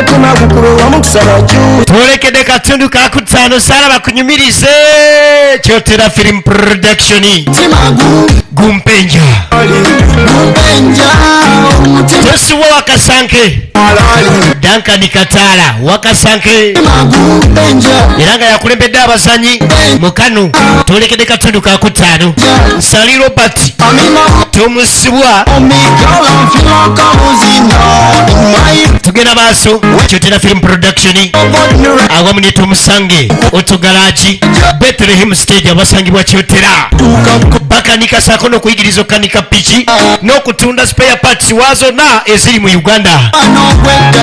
umutima gukuru wa muksaba chu Turekede katundu kakutano sara bakunyumirize Kyotera Film Production timagu Gumpenja Joshua Wakasanke Duncan Katala Wakasanke Iranga ya kulembedde abazanyi Mukanu Turekede katundu kakutano Sali Robert Tomusibwa Tugenda baso Kyotera Film Production Awamu ni Tomusange Otogalachi Bethlehem Stage abasangibwa Kyotera Bakanika sakono kuyigiriza kanika pichi n'okutunda spare parts wazo na eziri mu Uganda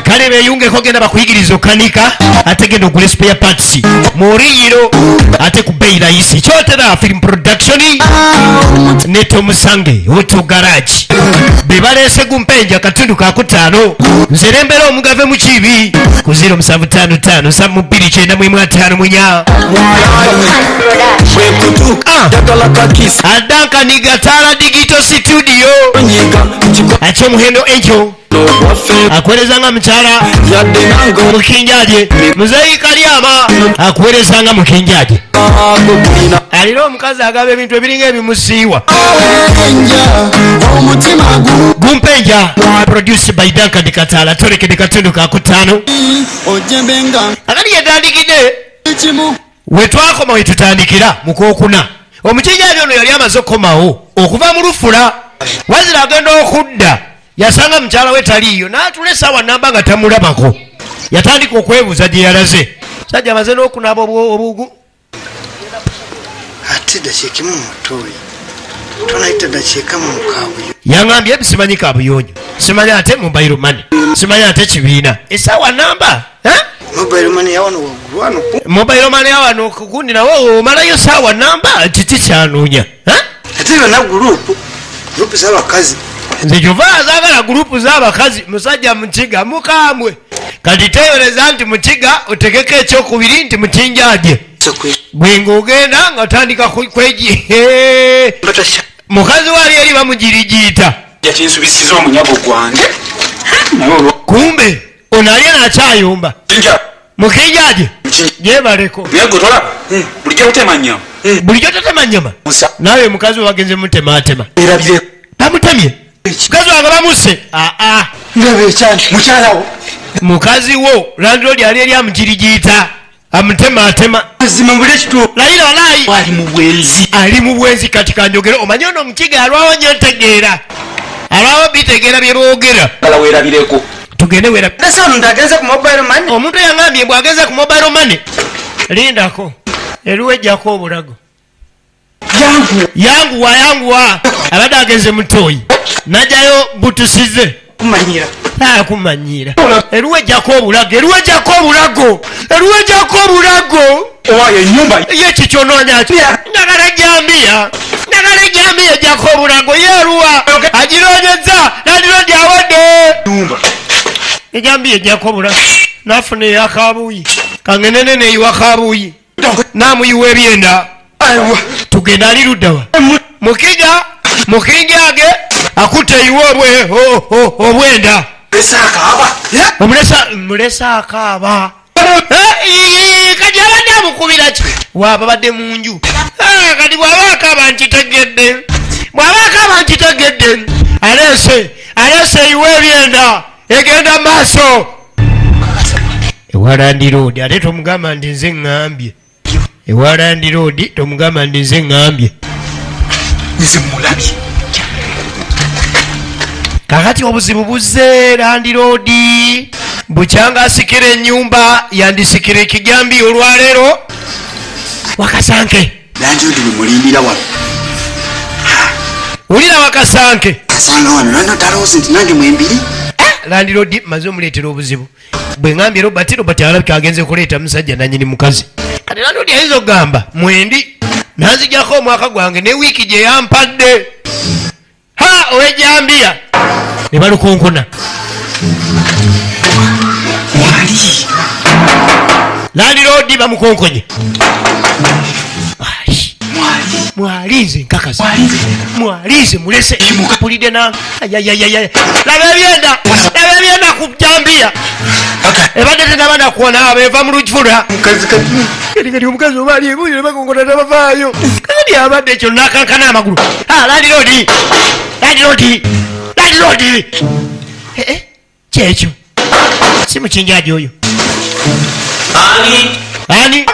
kale beyunge ko genda bakuyigiriza kanika ate genda okule spare parts moriyiro ate ku bei rahisi Kyotera Film Production ne Tomusange Auto Garage bebalese Gumpenja katundu kakutano nzerembera omugave mu kibi ku 0755 729 Adanka ni Gatala Digital Studio Acho muhendo enjo Akwerezanga mchara Mukinjaje Muzai Kaliama Akwerezanga mukinjaje Aliro mkazi agabe bintu ebiringa ebimusiiwa Gumpenja Produced by Duncan Katala Toreke Katundu kakutano Akali yatandikide Wetwakoma wetutandikira mukokuna Omukinjaje ono yali amaze okkomawo okuva mu Lufula wazira agenda okudda yasanga mukyala we taliyo n'atulesa wanamba nga tamulabako yatandika okwebuuza gye yalaze sajja amaze n'okunaaba obugu ate dakiika mu mutoyi tonayita dakiika mu kaabuyonjo yaŋambye simanyi kaabuyonjo simanyi ate mobile money simanyi ate kibiina esaawa namba mobile money yawano waggulu wano mobile money yawano kugundi nawe omalayo saawa namba kiki kyanoonya ate yonna gurupu z'abakazi nze kyova azaagala gurupu z'abakazi musajja mukiga mukambwe kati teebereza nti mukiga otegeko ekyokubiri nti mukinjaje bwenga ogenda nga otandika kweji mukazi waali eri bamugirigiita yakinsubisiza omunyago gwange kumbe ono ali anakyayumba mukinjaje gyebaleko yegotola bulijjo butemanya bulijjo tatema nyama nawe mukazi we bagenze mutematema bamutemye mukazi wange bamuse mukyalawo mukazi wo landlord ali eri amugirigiita amutematema layira walayi ali mu bwenzi kati kanjogere omanyi ono omukiga alwawo nnyo ntegeera alwawo bitegeera bye boogera weerabireko tugende ese omuntu agenze ku mobile money omuntu yaŋambye bwe agenze ku mobile money lindako eriwo ejjako obulago yanguwa abadde agenze mutoyi najjayo butusize kumanyira eriwo ejjako obulago owayo enyumba ye kikyonoonya njagala ejjambiya ejjako obulago yeeruwa agiroonyeza nandirodi awadde ejambiya ejjako obulago nafuna eyakabuuyi kangenene neyiwa kabuuyi namuyiwa ebyenda tugenda ali luddawa mukinjage akutte yiwa obwenda mulesa akaaba kati abadde amukubira ki waaba badde mu nju kati bw'aba akaaba nkitegedde aleese yiwa ebyenda egenda maaso ewalandi road ate tomugamba nti nze ŋŋambye ewalandi road tomugamba nti nze ŋŋambye nze mulabye kakati obuzibu buzze landi road bukyanga asikira ennyumba yandisikira ekigambi olwaleero Wakasanke lanjodi bemulindira wano ulira Wakasanke asanga wano nanotalowozi nti nange mwembiri landi road maze omuleetera obuzibu bwe ŋambye Robert alabika agenze kuleeta musajja nanyini mukazi kati landi road ayinza okugamba mwendi nanzijako omwaka gwange ne wiiki gye yampadde owejambiya ne balukunkuna landi road bamukonkonye mwalize nkakazi mwalize mulese pulide na laba ebyenda ku jambiya ebadde tenabana kuona abeva mu lukifula mukazi kati kati omukazi oba ali ebuuyo nebakongota tabavaayo kati abadde ekyo nakankana amagulu landirodi kyekyo si mukinjaji oyo ani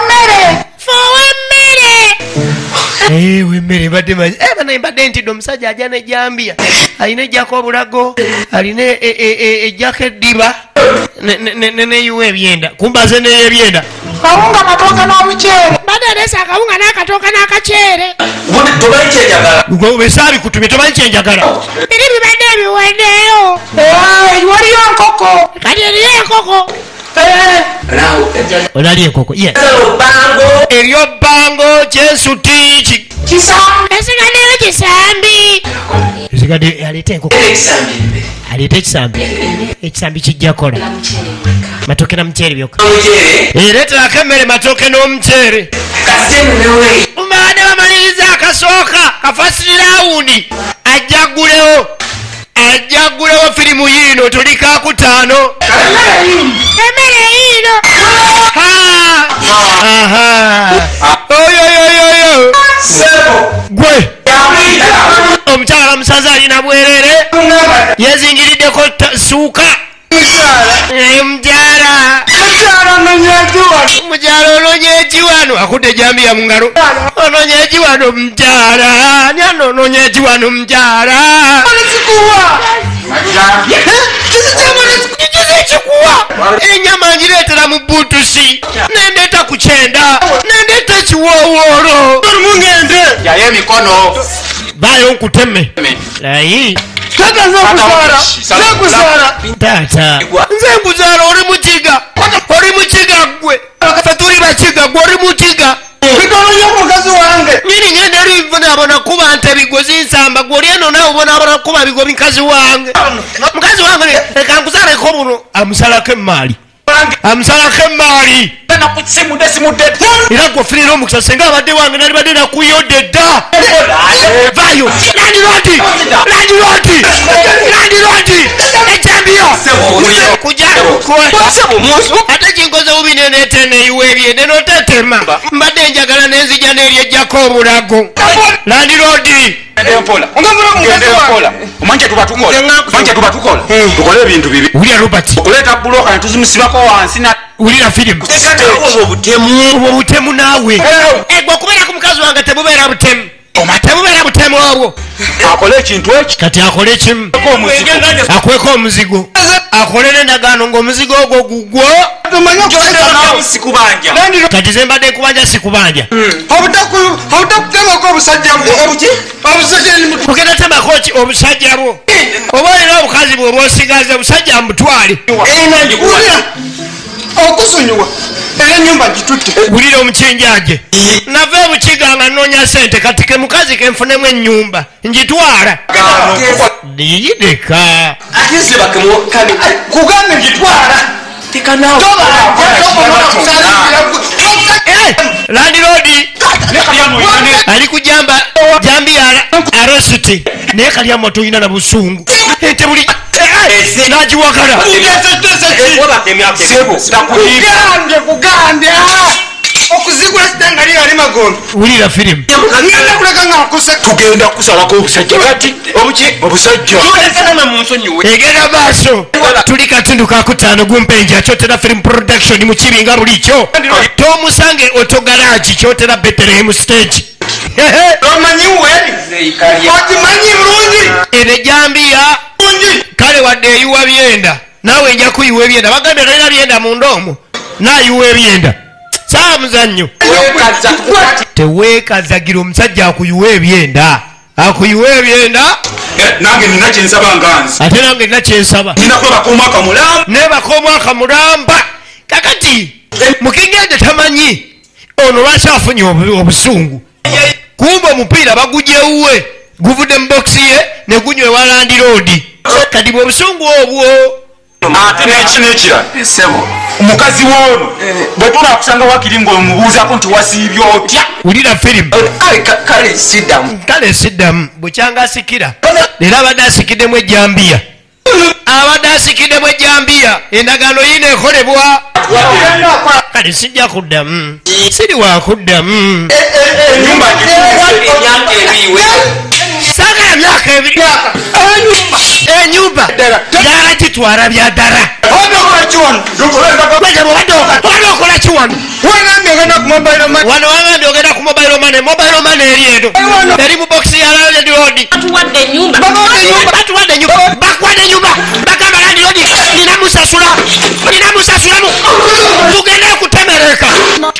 wemmere mbadde manyi banaye mbadde ntidde omusajja ajja nejambiya alina ejjako obulago alina ejjako eddiba neyuwa ebyenda kumbaze neyebyenda kawunga matooke n'omuceere badde alesa akawunga n'akatooka n'akaceere tomanyi kyenjagala besaabi kutumye tomanyi kyenjagala biri bibadde ebiweddeeyo waliyo enkoko kati eriyo enkoko olali enkoko eryo bbango kyensuti esigaddeyo kisambi esigadde aleeta enkoko aleeta ekisambi kijja kola matooke na muceere byokka ereeterako emmere matooke n'omuceere umabadde bamaliriza akasooka kafasirirawundi ajjagulewo firimu yiino tulikakutaano emmere yiino oyoyoyoyo gwe omukyala musaza alina bwerere yezingiriddeko suuka mukyala onoonya ekiwano akudde ejambiya mu ngalo onoonya ekiwano mukyala nyana onoonya ekiwano mukyala ekikuwa enyama ngireetera mu butusi nendeeta ku kyenda nendeeta ekiwowoolo mungende yayo emikono bayo nkuteme ayi taata nze nkuzaala oli mukiga gwe fe tuli bakiga gwe oli mukiga bitonoyo omukazi wange nyini ngenda eri nfuna kuba nte bigozi nsamba gwe oli eno naawe obona kuba bigo mukazi wange leka nkuzaaleko buno amusalako emmaali era gwofunira omukisa senga abadde wange nalibadde nakuyodde dda vayo landirodi ejambiyo ate kinkoze bubi neneteneyiwa ebyende notetema mbadde njagala nenzija neri ejjako obulago landirodi omanje tuba tukola tukole ebintu bibi wulira robert okuleeta buloka netuzimusibako wansi wulira firimu obutemu naawe gwe okubeera ku mukazi wange tebubeera butemu obwo akole ekintu eki kati akole ekimu akweka omuzigo akolera endagaano ng'omuzigo ogwo gugwo sikubanja kati ze mbadde nkubanja sikubanja obutakutemako obusajja kugenda temako ki obusajja bwo oba olina obukazi bwe obwosigaze obusajja mubutwale okusonyiwa era enyumba gitutte wulira omukinjaje nava ebukiga nga nnoonya sente kati ke mukazi kenfunemu ennyumba njitwala niyideka kugambe ngitwala landirodi ali kujamba jambi arositi naye kalyamu toyina na busungu ente buli nagiwagala kugambye okuzigula sitangali ali magombe wulira firimu ngenda kuleka nga nkuse tugenda kusalako obusajja kati obusajja egenda maaso tuli katundu kakutaano gumpenja kyotera film production mu kibinga bulikyo tomusange otogalaji kyotera Bethlehem stage omanyiwe okimanyi bulungi ene jambiya kale wadde eyiwa byenda naawe nja kuyiwa ebyenda bagambye talina byenda munda omwo naayiwa ebyenda saa muzannyo teweekazagira omusajja akuyiwa ebyenda nange nina kyensaba nganzi ate nange nina kyensaba nebaka omwaka mulamba kakati mukingende tamanyi ono lwaki afunye obusungu kumba omupiira bagujewuwe guvudde mu bokisi ye negunywewa landiroodi kati bwe obusungu obwo ate nekira omukazi woono bwe tunakusanga wakiri ngaomubuuzako nti wasiibye otya wulira firimu kale siddamu bukyanga asikira era abadde asikiddemu ejambiya abadde asikidde ejjambiya endagaano yino ekolebwa kale sijja kuddamu siri wakuddamu saagala myaka ebiri enyumba ddala gitwala bya ddala obadde okola ki wano wano wangambye ogenda ku mobile money eri eno eri mu bokisi ya landlord batuwadde enyumba bakwade enyumba bagamba landlord ninamusasulamu tugende okutemereka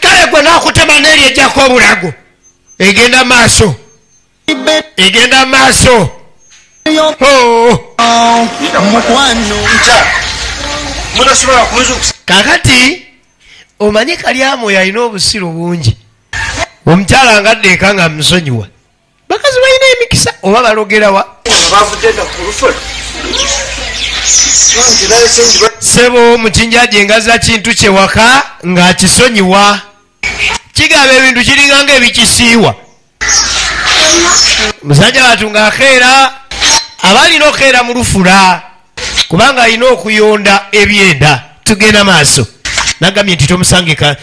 kale gwe nakutema n'eri ejjako obulago egenda maaso kakati omanyi kalyamoyo alina obusiru bungi omukyala ngaddeeka nga musonyiwa bakazi balina emikisa oba balogerawa sebo mukinjaji engaza kintu kyewaka ng'akisonyiwa kigaba ebintu kiringa ngaebikisiiwa musajja watu ng'akeera aba alina okukeera mu lufula kubanga alina okuyonda ebyenda tugenda maaso nagambye nti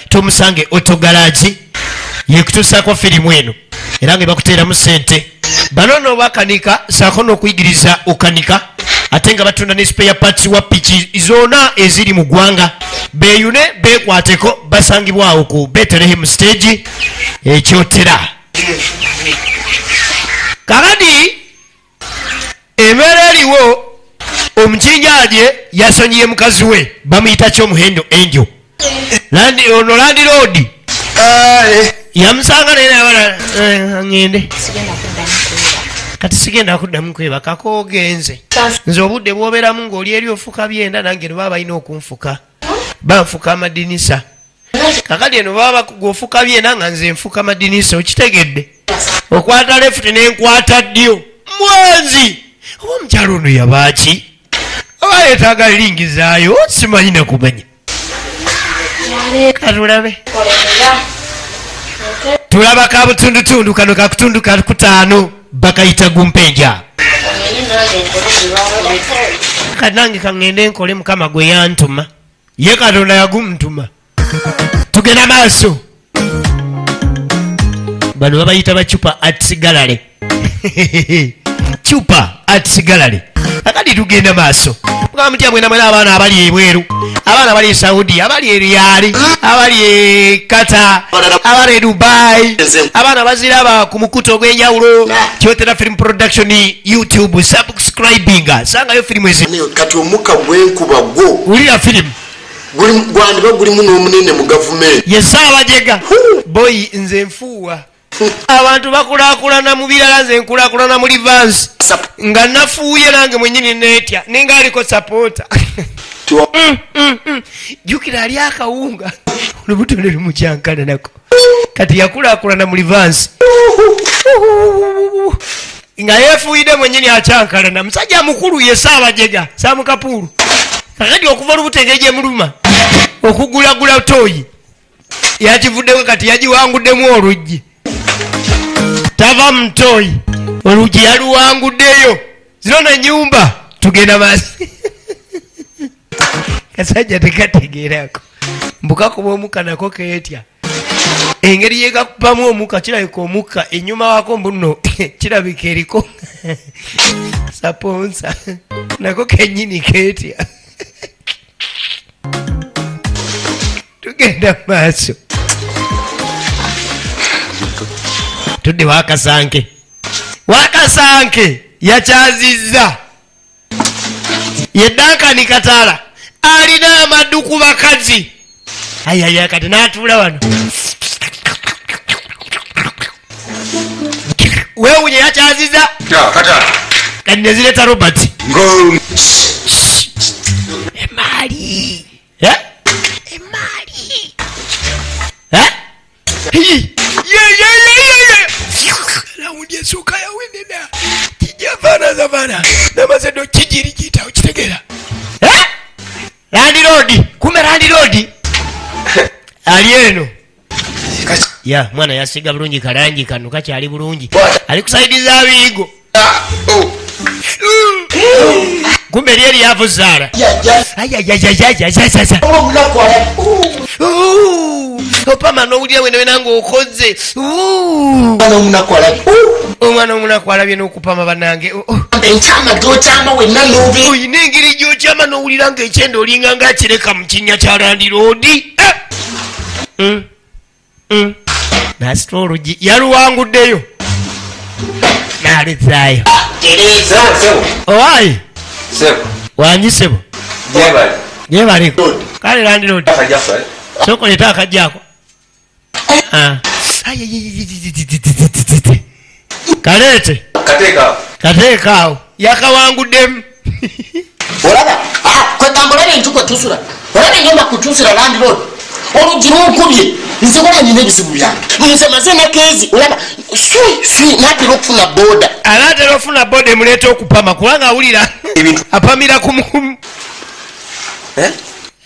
tomusange otogalaji yekutuusaako firimu eno era nga bakuteeramu sente bano noobakanika saako n'okuyigiriza okanika ate nga batunda ne spare parts wa piki zoona eziri mu ggwanga beeyune beekwateko basangibwawo ku Bethlehem stage ekyotera kakati embeera eriwo omukinjaje yasonyiye mukazi we bamuyita kyomuhendo enjo ono landlord yamusanga nayebala ngende kati sigenda kuddamu kwebakako ogenze nze obudde bwobeeramu ng'oli eri ofuka byenda nange no baba balina okunfuka banfuka amadinisa kakati eno baba gofuka byenda nga nze nfuka amadinisa okitegedde okwata lefuti nenkwata ddyo mwanzi oba omukyalo ono yabaaki oba yetaaga lingizaayo simanyi nakumanya katulabe tulaba kabutundutundu kano kakutundu kakutaano bakayita gumpenja kati nange kaŋŋende nkole mukama gwe yantuma ye katonda yagumutuma tugenda maaso bano babayita bacupa atigalale cupa atigalale akati tugenda maaso mukama mutya mwena mwena abaana abali ebweru abaana abali e Saudi abali e Riyali abali e Qatar abali e Dubai abaana baziraba ku mukuto ogw'enjawulo Kyotera Film Production YouTube subscribing sangayo firimu ezi kati omuka gwenkuba gwo ulira firimu gwandiba gulimu n'omunene mu gavumenti yesaabajega boy nze nfuuwa abantu bakulaakulana mu birala nze nkulaakulana mu Livansi nga nafuuye nange mwenyini netya nenga aliko sapota jukira ali akawunga olubutonere mukyankana nako kati yakulaakulana mu Livansi nga yefuuyide mwenyini akyankalana musajja mukulu ye Saabajega Saamukapulu kakati okuva olubutenge gye muluma okugulagula toyi yakivuddeko kati yagiwanguddemu oluggi tava mutoyi oluggi yaluwanguddeyo zino nenyumba tugenda maasi kasajja tekategeerako mbukakuba omukka nako keetya engeri yegakubamu omukka kirabika omukka enyuma wako mbuno kirabika eriko saponsa nako kenyini keetya tugenda maaso tudde wakasanke yakyazizza yeddankani Kataala alina amaddu ku bakazi ayaya kati n'atuula wano weewunye yakyazizza kati nezireta Robert emaali laundi esooka yawenena kijafaanazafana namazedo kijiri kiyitawo kitegera landlord kume landlord ali eno ya mwana yasiga bulungi kalangi kano kakyali bulungi ali kusaidiza abiigo kumbe lyeri yavuzaala opama n'owulira wenewena ng'okoze omwana omunaku alabye n'okupama bannange oyina engeri gy'okyama n'owulira ng'ekyenda olinga ng'akireka mu kinnya kya landiroodi nasita olugi yaluwanguddeyo n'alezaayo owaayi wangi sebo gyebaleko kale landiroodi sokoleta akajjaako kaleete kateekaawo yakawanguddemu olaba kwegambolabe entuko tusula olaba ngenda kutusula landiroad olugi lunkubye nze kola nyina ebizibu byange nze maze nakeezi olaba swi natera okufuna boda alaatera ofuna boda emuleeta okupama kubanga awulira apamira kumukumu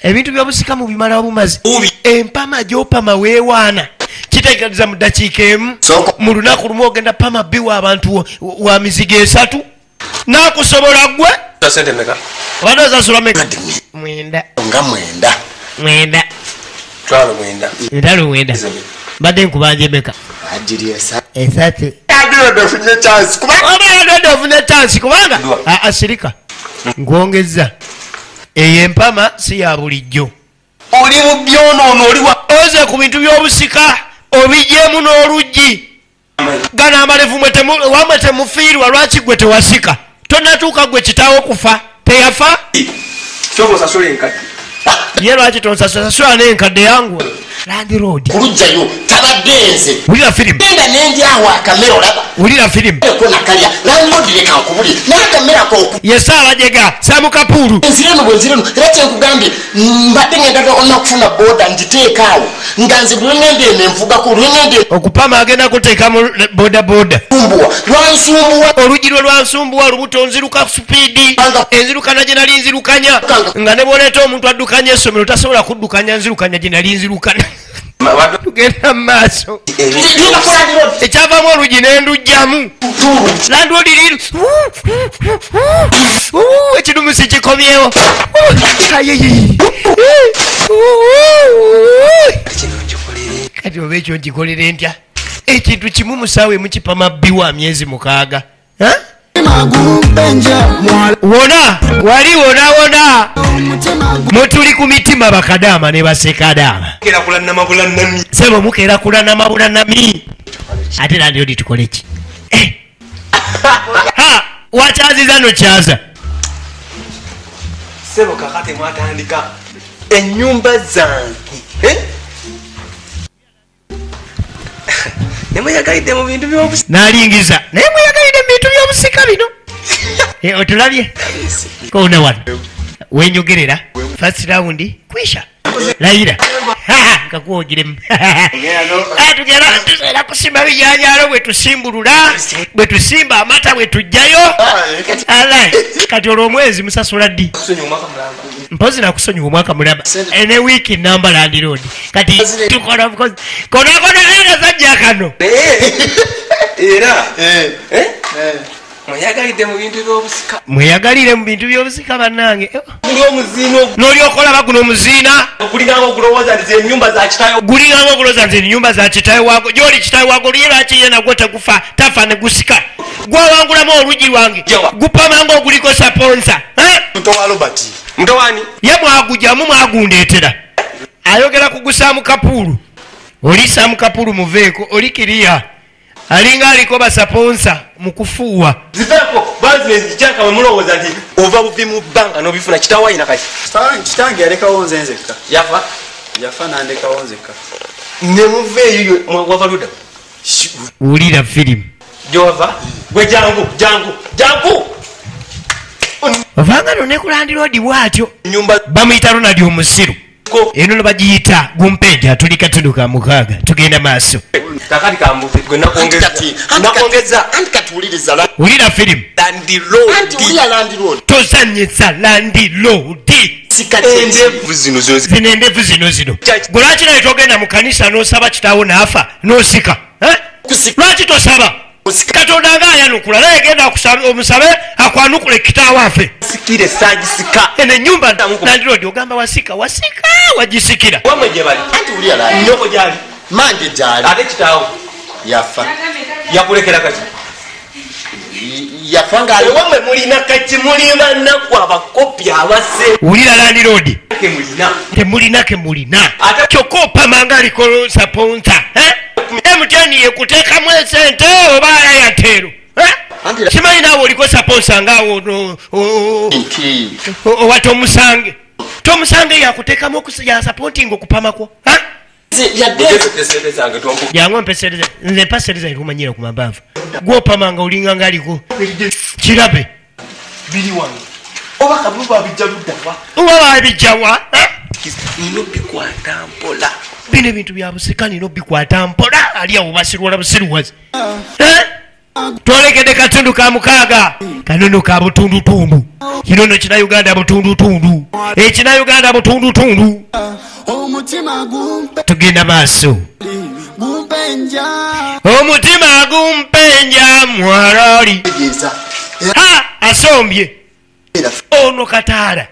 ebintu byobusika mu bimala obumazi empama gyopama weewaana kitegeeza mu ddakiika emu mu lunaku lumu ogenda pama biwa abantu wa mizigo 3 nakusobola gwe obadde osasula meka 9 entalo 9 mbadde nkubanja emeka 3 ofune chansi kubanga asirika nkwongeza eyo empama si ya bulijjo oli bubyonoono oliwa oze ku bintu by'obusika obigyemu n'oluggi gana amalevu wamwe temufiirwa lwaki gwe tewasika tonatuuka gwe kitaawo kufa teyafa kyobosasula enkadde ye lwaki tonsasula n'enkadde yangu landiroodi kulujjayo tabadde nze wulira firimu genda nendyawo akamera olaba wulira firimu ko nakalya landiroodi leka nkubulire n'akamerako yesaabajega samukapuulu enzireno bwenzireno era kyenkugambye mbadde ngenda onakufuna boda ngiteekaawo nga nze lwengende nenvugako lwengende okupama agenda kuteeka mu bodaboda lwansumbuwa oluggi lwe lwansumbuwa lubuto nziruka supiidi enzirukana gye nali nzirukanya nga ne bwoleeta omuntu addukanya essomero tasobola kuddukanya nzirukanya gye nali nzirukana tugenda mu maaso ekyavamu oluggi n'endugjamu landiroodi liri ekidumusi kikomyewo kati oba ekyo nkikolere ntya ekintu kimu musaawe mukipama bbiwa myezi 6 wona wali wonawona mutuli ku mitima bakadaama ne basekadaama sebo mukeera kulanama bulanami ate landiroodi tukole ki wakyaziza nokyaza sebo kakate mwatandika ennyumba zange nemweyagalidde mu bintu byobusika nalingiza naye mweyagalidde mu bintu byobusika bino otulabye kouna wano wenyogerera first round kwisha layira nkakwogiremu tugera kusimba bijanjalo bwe tusimba amata bwe tujjayo kati olwo omwezi musasula ddi mpozi nakusonyiwa omwaka mulaba ene wiiki namba landiroodi kati tukola bukozi konakazajja kano era mweyagalidde mu bintu byobusika mweyagalire mu bintu byobusika bannange n'olyokola baguno omuziina gulinganga ogulowooza nti ennyumba za kitayo gulinganga ogulowooza nti ennyumba za kitayo waago gyoli kitayo waago liye lwaki ye nagwo tegufa tafa ne gusika gwawangulamu oluggi lwange gupamanga oguliko saponsa mutowani ye mwagujjamu mwagundeetera ayogera ku gusaamu kapuulu oli saamu kapuulu muveeko oli kiriya alinga aliko basaponsa mu kufuuwa ziveeko bazinezikyaka we mulowooza nti ova buvi mu bbanga n'obifuna kitawo ayina kati kitange yalekawo nze nzekka yafa nandekawo nzekka nemuveeyo wava luda wulira firimu gyowava gwe jangu ovanga no ne ku landiroodi bw'atyo nyumba bamuyita ronald omusiru eno nebagiyita gumpenja atulika tuduka 6 tugenda maaso kakati kambuze gwe nakongeza wulira firimu tozanyisa landiroodi zino endevu zino gwe lwaki naye togenda mu kanisa n'osaba kitaawo n'afa n'osika lwaki tosaba katonda nga ayanukula naye genda omusabe akwanukula ekitaawo afe sikire sagisika eno ennyumba nandirodi ogamba wasika wagisikira wamwe gye bali anti ulya la nyoko gyali manje gyali ate kitaawo yafa yakulekera kati yafa nga wamwe mulina kati muli bannaku abakopi abase wulira landirodi mulina temulinake mulina Ate- kyokka opamanga aliko saponta MTN yekuteekamu esente oba ayatero Anti- kimanyi naawe oliko saponsa ngaawo nti owa tomusange yakuteekamu yasapotinga okupamako yadde esente zange tompu jangu mpesereza nze mpasereza ekumanyira ku mabavu gwopamanga olinga nga aliko kirabe biri wange oba kabulu babijja luddawa oba babijjawa nino bikwata mpola bino ebintu bya busika nino bikwata mpola ali awo basirwala busiruwazi twolekedde katundu ka mukaaga kanono ka butundutundu kinono kinauganda butundutundu ekinauganda butundutundu omutima tugenda maaso omutima gumpenja mwalali asombye ono kataala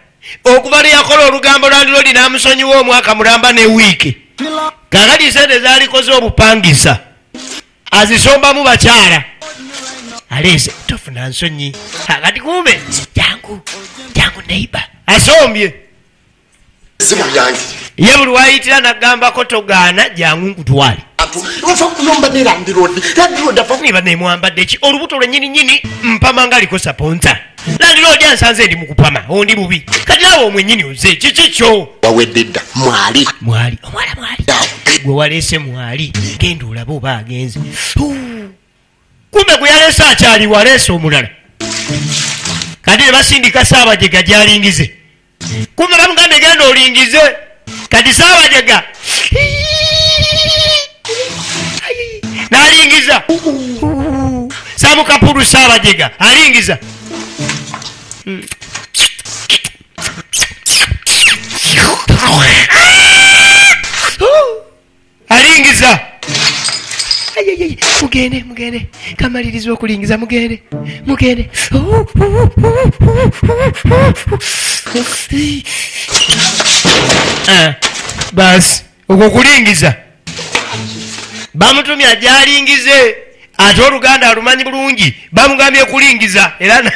okuva neyakola olugambo lwandirodi namusonyiwa omwaka mulamba ne wiiki kakati sente zalikoze obupangisa azisombamu bakyala aleese tofuna nsonyi kati kumbe jangu neiba asombye zibu byange ye buli wayitira nagambako togaana jangu nkutwale nfa kuyomba ne landirodi afa niba nemwambadde ki olubuto lwennyininyini mpamanga aliko saponta landirodi ansanze ndi mukupama ondi bubi kati nawe omwennyini oze kiki kyo wawedde dda mwali omwala mwali gwe waleese mwali genda olabe oba agenze kumbe gwe yaleese akyali waleese omulala kati ne basindika saabajega gyalingize kumbe bamugambe genda olingize kati saabajega nalingiza samukapulu saabajega alingiza alingiza mugende kamaliriza okulingiza mugende basi okwo kulingiza bamutumya gyalingize ate oluganda alumanyi bulungi bamugambye kulingiza era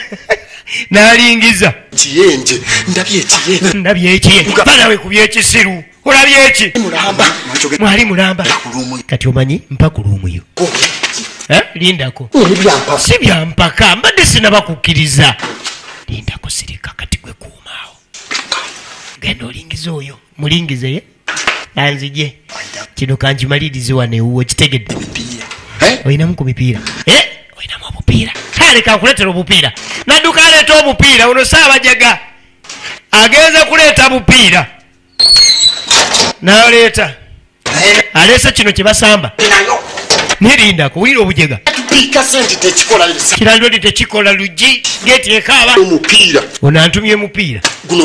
nalingiza kiyenje ndabye ekiyenje banawe ku byekisiru olabye eki mwali mulamba kati omanyi mpaka olumuyo lindako si byampaka mbadde sinabakukkiriza lindako sirika kati gwe kuumaawo genda olingiza oyo mulingizeye anzije kino kankimalirize wanewuwo kitegedde olinamu ku mipiira olinamu obupiira aleka akuletera obupiira nadduka aleeta obupiira ono saabajega agenza kuleeta bupiira naleeta aleese kino kyebasamba nirindako wulira obujega kirandodi tekikola luggi geti ekaaba omupiira ono antumye mupiira guno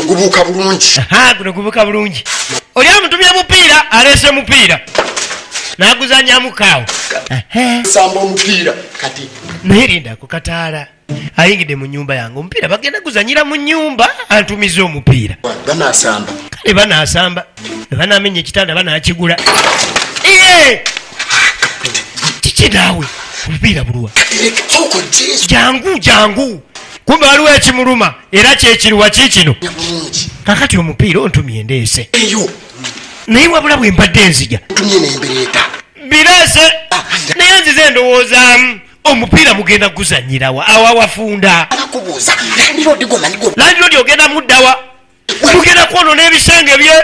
gubuuka bulungi oli amutumye mupiira aleese mupiira naguzanyamukaawo samba omupiira kati naye lindako kataala ayingidde mu nyumba yange omupiira bagenda guzanyira mu nyumba antumiza omupiira banasamba kale banasamba banamenya ekitanda banakigula iye kiki naawe omupiira buluwa jangu kumbe waliwo ekimuluma era kyekiruwa kikino kakati omupiira ontumye ndeese naye wabula bwe mbadde nzija bireese naye nzize ndowoozaamu omupiira mugenda guzanyirawa awawafunda landirodi ogenda muddawa mugenda kwonona ebisenge bye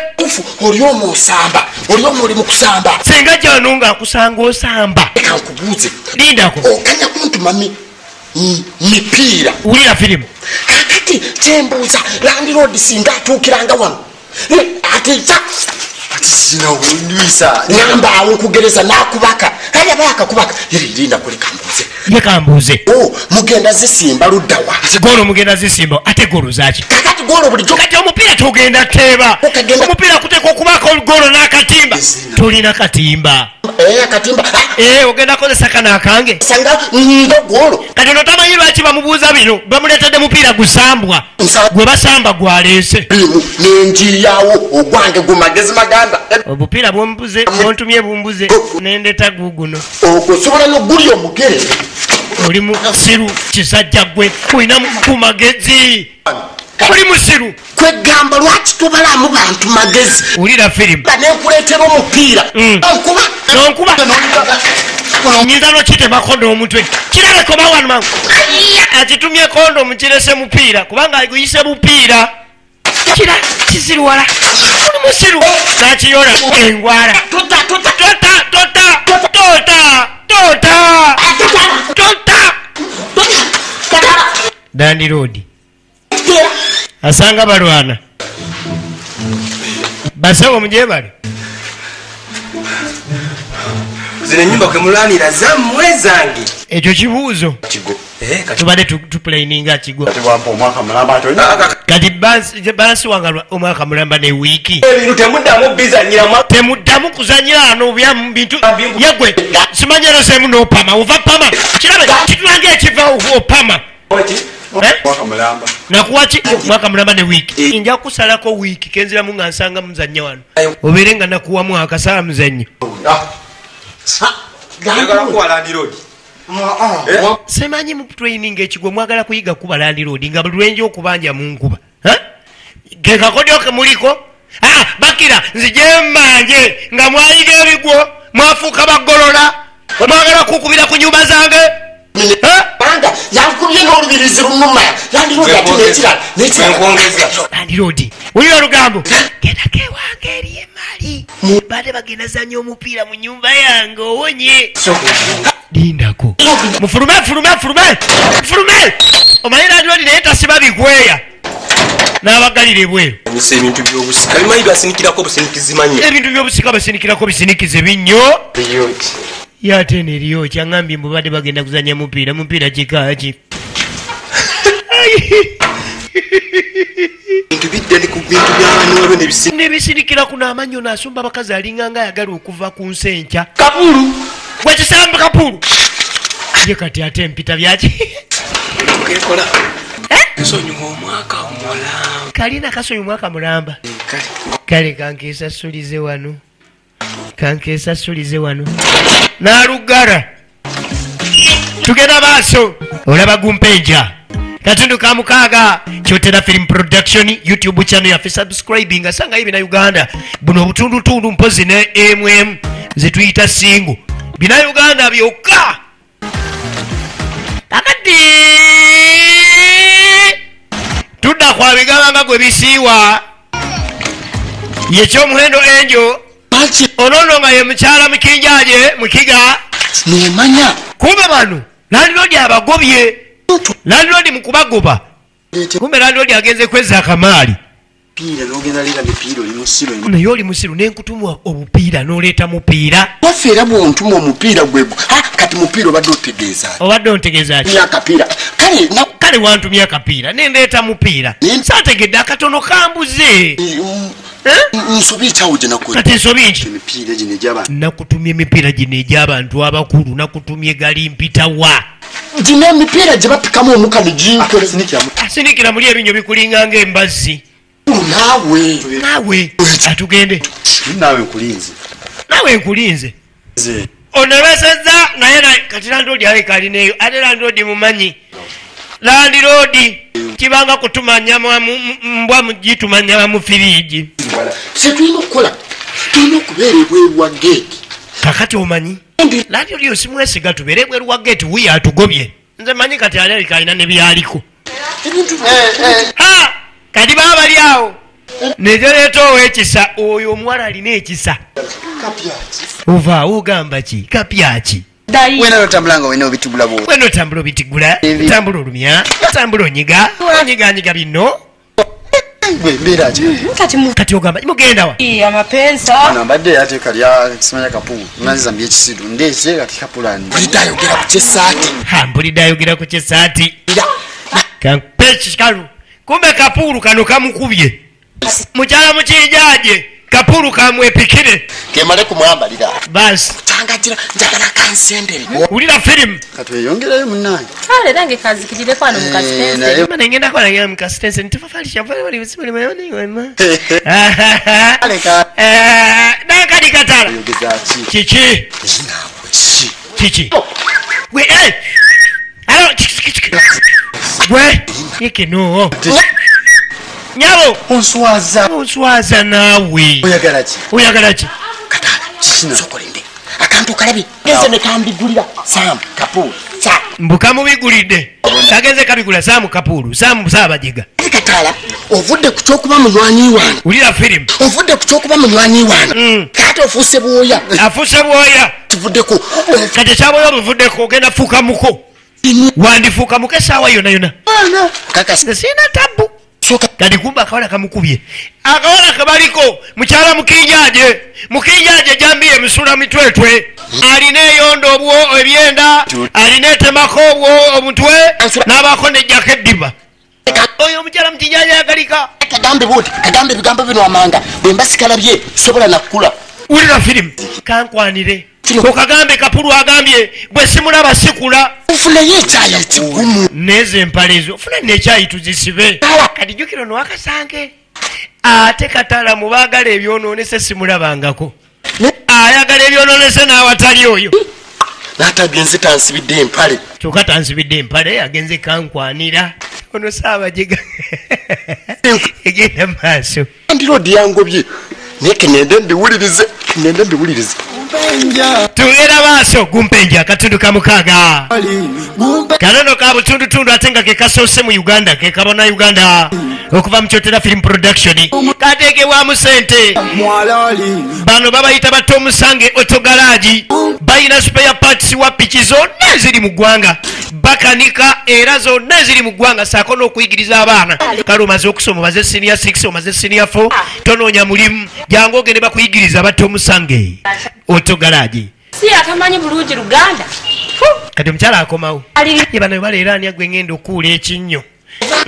oli omusamba oli omuli mu kusamba senga jano ngaakusanga osamba kankubuuze lindako okanya kuntuma mipiira wulira firimu kakati kyembuuza landirodi singa atuukiranga wano ate namba awo nkugereza nakubaka ayaba yakakubaka linda kuli kambuuze yekambuuze mugenda zisimba luddawa golo mugenda zisimba ate golo zaki kakati golo bulijjo kati omupiira togenda teeba omupiira kuteeka okubaka golo n'akatimba tulina katimba katimba ogenda kozesa kana akange sanga ndogolo kati ono tamanyi lwaki bamubuuza bino bamuleetedde mupiira gusambwa gwe basamba gwaleese nenjiyawo ogwange gumagezi maganda obupiira bwombuze bwontumye bumbuze nendeta guguno okusobola nogulya omugere oli musiru kisajja gwe olina ku magezi oli musiru kwegamba lwaki tobalamu bantu magezi wulira firimu banekuleetera omupiira nonkuba nyinza nokitema kondo omutwe kirabe koma wanu mangu akitumye kondo mukirese mupiira kubanga aguyise mupiira kira kizirwala oli musiru nakiyola engwala Dandy Road asanga balwana basawo mujebale zino nyumba kwe mulwanira zammwe zange ekyo kibuuzo tubadde tuplayininga kigo kati bansi wanga omwaka mulamba ne wiiki ebintu temuddamu bizanyiramu temuddamu kuzanyira ano byamu bintu yegwe simanyero semu n'opama ova pama kirabe kitulanga ekiva opama nakuwaki mwaka mulamba ne wiiki nja kusalako wiiki kenziramu nga nsanga muzanya wano obeere nga nakuwamu akasala muzannyo semanyi mu training ekigwe mwagala kuyiga kuba Land Road nga bulwenje okubanja mu nkuba ke kakodyo kemuliko bakira nzijemmanje nga mwayiga ebigwo mwafuuka bagolola mwagala kukubira ku nyumba zange banga yakubye n'olubirizi lumuma Land Road ati Land Road ulira lugambo genda kewange eri emali bade bagenda zanya omupiira mu nyumba yange owonye lindako mufulume omanyi Land Road naye tasiba bigweya n'abagalira ebweru ebintu by'obusika bimanyi byasinikirako businikizi manyi ebintu by'obusika basinikirako bisinikize binnyo yate neriyo kyangambye mbubadde bagenda kuzanya mupiira kikaki bintu biddali ku bintu by'abantu nebisinikira kuno amanyo nasumba abakazi alinganga ayagala okuva ku nsenkya kapulu gwekisamba kapulu ye kati ate empita byaki kekola kasonyiwa omwaka omulamba kalina kasonyi mwaka mulamba kale kankesasulize wano nalugara tugenda maaso olaba gumpenja katundu ka mukaaga Kyotera Film Production YouTube channel yaffe subscribing asanga hivi na Uganda buno obutundutundu mpozi ne zetuyita singo bina Uganda byokka akati tudda kwa bigabanga gwe bisiiwa yekyomuhendo enjo onono nga ye mukyala mukinjaje mukiga nemanya kumbe bano Land Road abagobye Land Road mukubagoba kumbe Land Road agenze kweza akamaali naye oli musiru nenkutumwa obupiira noleeta mupiira waffe era bwontuma omupiira gwego kati mupiira obadde ontegeeza akapiira kale wantumya akapiira nendeeta mupiira saategedde akatono kambuze nsobi ekyawo kati nsobi nki nakutumya emipiira gino egy'abantu abakulu nakutumye gali mpitawa gino emipiira gye bapikamu omuka asinikira muli ebinyo bikulinganga embazzi naawe atugende naawe nkulinze onebeseza naye kati Land Road aleka alineeyo ate Land Road mumanyi Land Road kibanga kutumanya mbwa mugitumanya mu firiji setulina okukola tulina okubeera ebweru wa geeti kakati omanyi Land Road osimwesiga tubeere ebweru wa geeti wuyo atugobye nze manyi kati aleka alina ne byaliko kati baba bali awo nejoleeta owekisa oyo omuwala alina ekisa ova ogamba ki kapyaki wenotambula obitigula tambula olumya tambula onyiganyiga bino kati ogamba mugenda wa mbadde ate kalya kisimanya kapulu nazambye ekisiru ndese kati kapulani bulidayogera ku kyesaati mbulidayogera ku kyesaati kampekikalu kumbe kapulu kano kamukubye mukyala mukijaje Kapulu kamwepikire kemale kumwambalira basi tangatira njagala kansendere ulira film katweyongerayo munnaye kale nange kazikirire kwano mu kasitense mana ngenda kola ya mukasitense ntufafalisha bali bisibali mayoni wema aleka nakadi katala yogezaki chichi chichi we alo we yekino nyabo onswaza nawe oyagala ki katala sokolinde akantu kalabi geze ne kambigulira Sam Kapulu mbukamubigulidde kageze kabigula Sam Kapulu Sam Sabajiga katala ovudde ku kyokuba munywanyi wange ulira film ovudde ku kyokuba munywanyi wange kati ofuse bwoya afuse bwoya tuvuddeko kati kyaboya obuvuddeko ogenda fuuka muko wandifuuka muko esaawa yona kakasi sina tabu kati kumba akawala kamukubye akawala kabaliko mukyala mukinjaje jambiye musula mitwetwe alina eyondo obwo ebyenda alina etemako obwo omutwe n'abako nejjako eddiba oyo omukyala mukinjaje yagalika kagambe ebigambo bino amanga bwe mbasikalabye sobola nakula ulira firimu kankwanire okagambe Kapulu agambye bwe simulaba sikula ufunayo ekyayi ekigumu neze empale ezo ofuna nekyayi tuzisibe kati jjukira ono wakasange ate Katala mubaagala ebyonoonese simulabangako ayagala ebyonoonese n'awatali oyo n'atagenze tansibidde empale kyokka tansibidde empale agenze kankwanira ono Saabajega egenda maaso andirodi yangobye naye kenende mbiwulirize tugenda maaso gumpenja akatundu kamukaaga kanono ka butundutundu ate nga kekasoose mu Uganda kekabona Uganda okuva mu Kyotera Film Production kateekebwamu sente bano babayita batta omusange otogalaagi balina spare parts wa piki zonna eziri mu ggwanga bakanika era zonna eziri mu ggwanga saako n'okuyigiriza abaana kale omaze okusoma omaze senior 6 omaze senior 4 tonoonya mulimu jangu ogende bakuyigiriza batta omusange otogalaagi si atamanyi bulungi Luganda kati omukyala akomawo ye bano baleera ani agwe ngenda okuula ekinnyo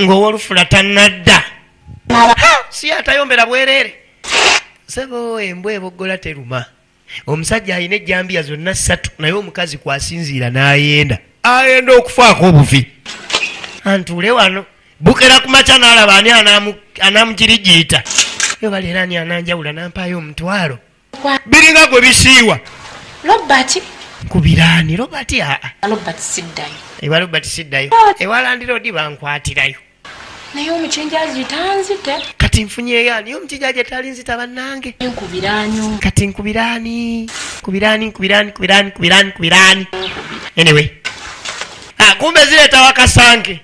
ng'owolufula tannadda si atayombera bwereere sebo embwa eboggola teruma omusajja alina ejjambiya zonna 3 naye omukazi kwasinziira n'ayenda ayenda okufaako obuvi antuule wano bukera ku makya n'alaba ani anamukirigiita yo baleera ani ananjawula nampaayo omutwalo biringa gwe bisiiwa Robert kubiraani Robert siddayo ewa Robert siddayo ewalandira odi bankwatirayo naye omukinjaji tanzite kati nfunyeyo ani omukinjaji talinzita bannange kati nkubiraani anyway kumbe zireeta wakasange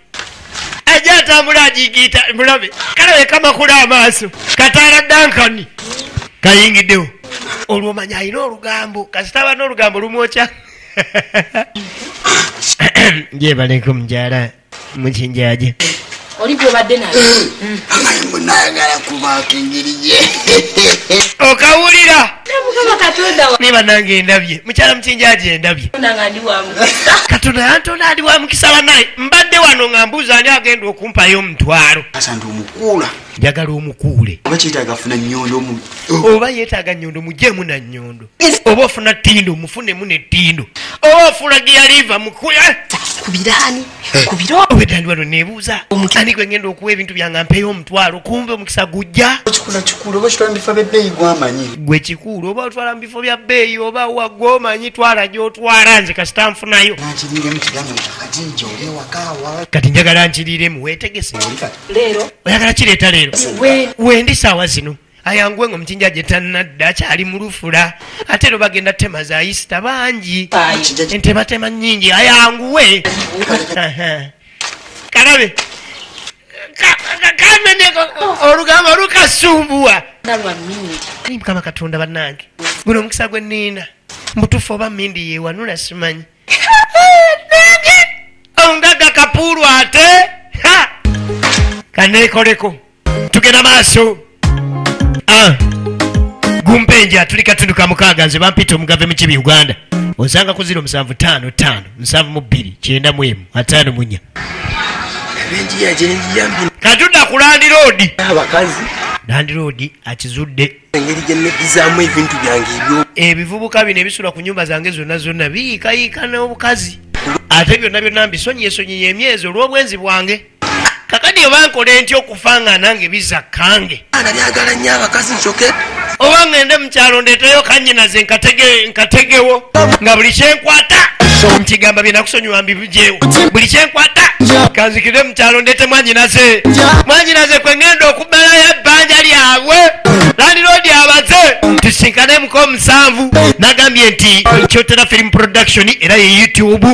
ajja atambula ajigiita mulabe kalabe kamakula amaaso Katala Dankani kayingiddewo olwomanya alina olugambo kasitaba n'olugambo lumwokya jebaleko mukyala mukinjaje oli gwebadde naye amayimbo nayagala kubaako engeri gye okawulira Mukama Katonda niba nange endabye mukyala mukinjaje endabye Katonda yantonda andi wa mukisa banaye mbadde wano nga mbuuza ani agenda okumpayo omutwalo asandi omukuula njagala omukuule oba kyetaaga afuna nnyondo oba yeetaaga nnyondo mujjeemu na nnyondo oba ofuna ttindo mufunemu nettindo oba ofula giyaliva mukuya kubiraani kubiro obedandi wano neebuuza ani gwe ngenda okuwa ebintu byange mpeeyo omutwalo kumbe omukisa gujja kikula oba kitwala mu bifo byebbeeyi gwamanyi gwe kikuula oba otwala mu bifo bya bbeeyi oba waggwe omanyi twala gyotwala nze kasita nfunayo nankiriiremu kigambo kati nkyole wakaawa kati njagala nkiriiremu weetegese leero oyagala kireeta leero wendi saawa zino ayanguwe nga omukinjaje tannadda akyali mu lufula ate ero bagenda tema za isita bangi entematema nnyingi ayanguwe kalabe kameneko olugambo lukasumbuwa naye Mukama Katonda bannange guno omukisa gwe nnina mutuufu oba mmindi yeewanula simanyi ongaga Kapulu ate kaneekoleko tugenda maaso gumpenja tuli katundu ka mukaaga nze bampita omugave mukibi Uganda osanga ku 07555 729 541 benji yaje njiyambi katunda ku Land Road abakazi Land Road akizudde engeri gye neddizamu ebintu byange ebyo ebivubuka bino ebisula ku nyumba zange zonna biyiikayiika n'obukazi ate byonna mbisonyiye emyezi olw'obwenzi bwange kakati oba nkole ntya okufanga nange biza kange nali agala nnyo abakazi nsoke oba ngende mu kyalo ndeeteyo kannyinaze nkategewo nga buli kyenkwata nkigamba bye nakusonyiwa mbibujeewo buli kyenkwata kanzikire mu kyalo ndeete mwanyinaze kwe ngenda okubbalayo ebbanja lyabwe Land Road abaze tusinkane muko 7 nagambye nti Kyotera Film Production era ye YouTube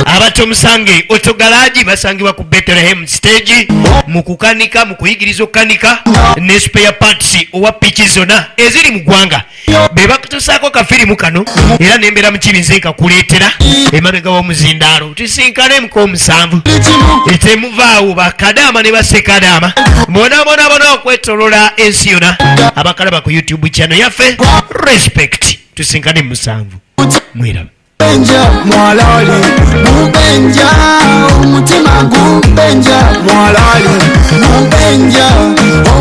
abato musange otogalaji basangibwa ku Bethlehem stage mu kukanika mu kuyigiriza okukanika ne spare parts owa pitch zona eziri mu gwanga beba kutusako ka filimu kano era nembera mu kibinze kakuletera emabega wa muzindaalo tusinkane muko 7 etemuvaawo bakadama ne basekadama bona okwetolola ensi yona abakalaba ku YouTube channel yaffe respect tusinkane mu 7 mwiraba Benja mwalali mubenja omutima gumbenja mwalali mubenja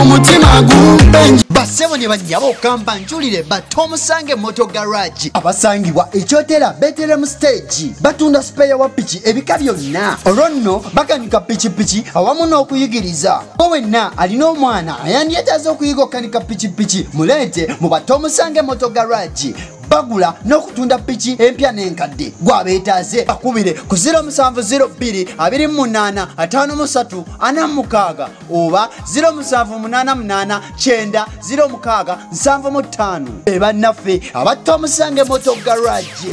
omutima gumbenja basebo ne banyabo kamba njulire batomusange moto garage abasangibwa Ekyotera Bethlehem stage batunda spare wa pichi ebika byonna olonno bakanika pichi awamu n'okuyigiriza wenna alina omwana ayandyetaaza okuyiga okukanika pichi mulete mu batomusange moto garage bagula n'okutunda pichi empya n'enkadde gwabeetaaze bakubire ku 0702 28 53 46 oba 0788 9 06 75 bannaffe abatta omusange moto garage.